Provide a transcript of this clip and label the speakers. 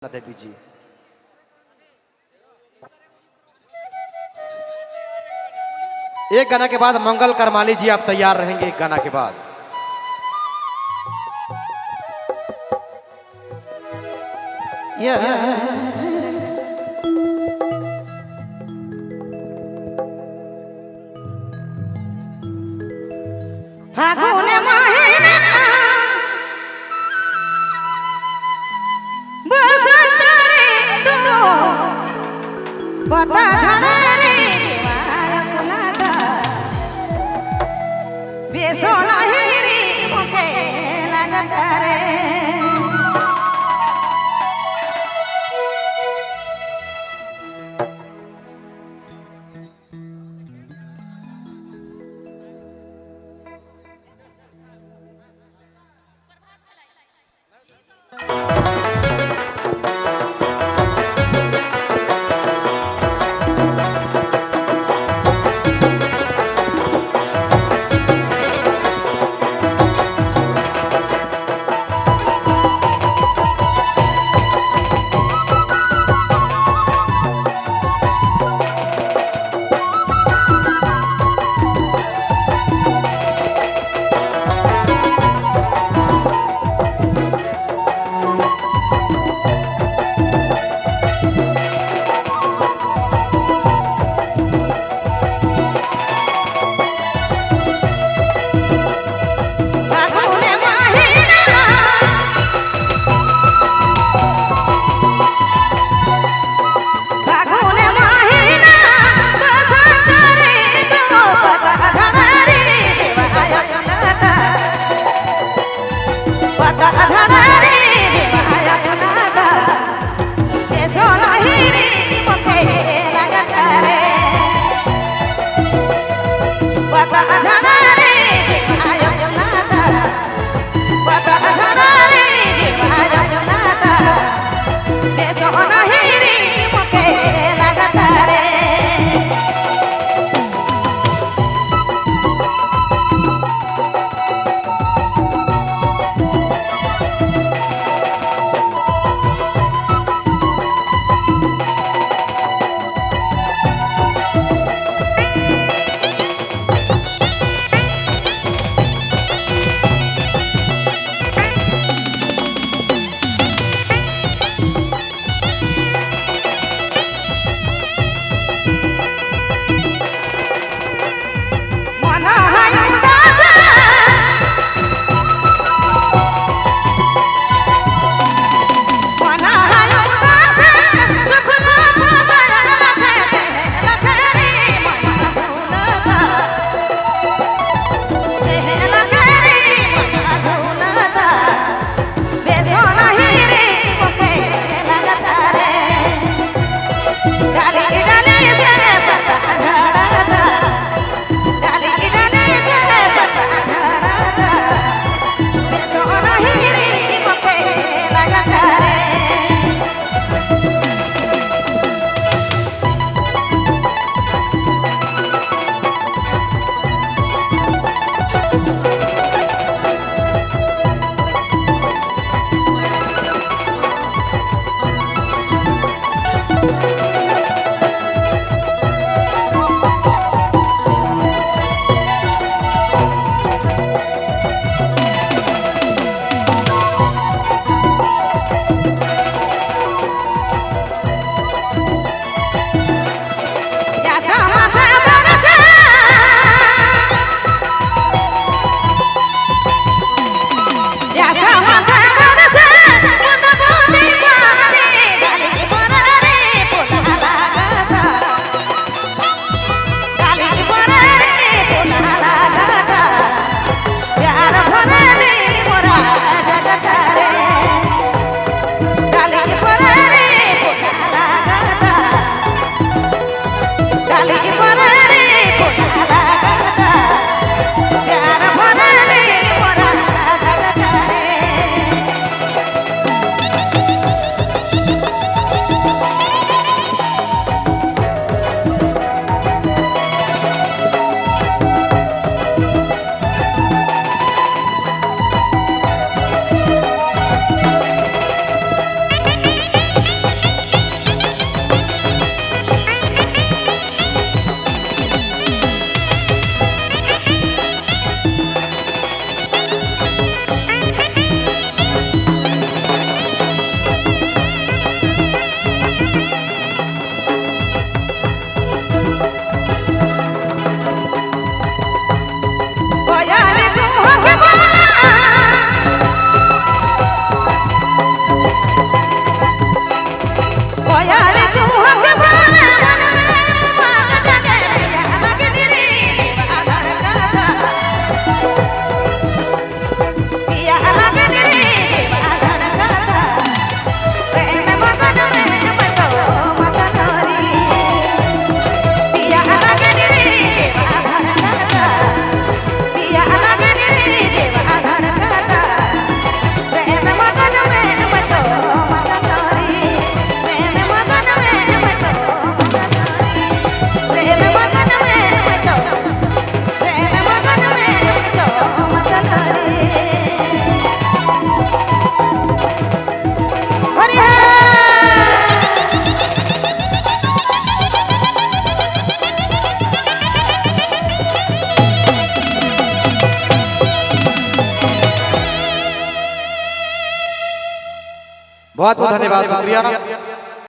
Speaker 1: देवी जी एक गाना के बाद मंगल करमाली जी आप तैयार रहेंगे। एक गाना के बाद
Speaker 2: फागुन महीना बसंत ऋतु पता झड़ा रे बेसो नहीं रे मुखे लगत रे कोयल कुहक बाने मन में माग जागे पिया लगे रे जीवा धड़कता पिया लगे रे जीवा धड़कता प्रेम मगन में बतो मतनरी पिया लगे रे जीवा धड़कता पिया लगे रे जीवा धड़कता प्रेम मगन में बतो मतनरी प्रेम मगन में बतो मतनरी प्रेम मगन में बतो प्रेम मगन में बतो मतनरी हरि हर
Speaker 1: बहुत बहुत धन्यवाद, शुक्रिया।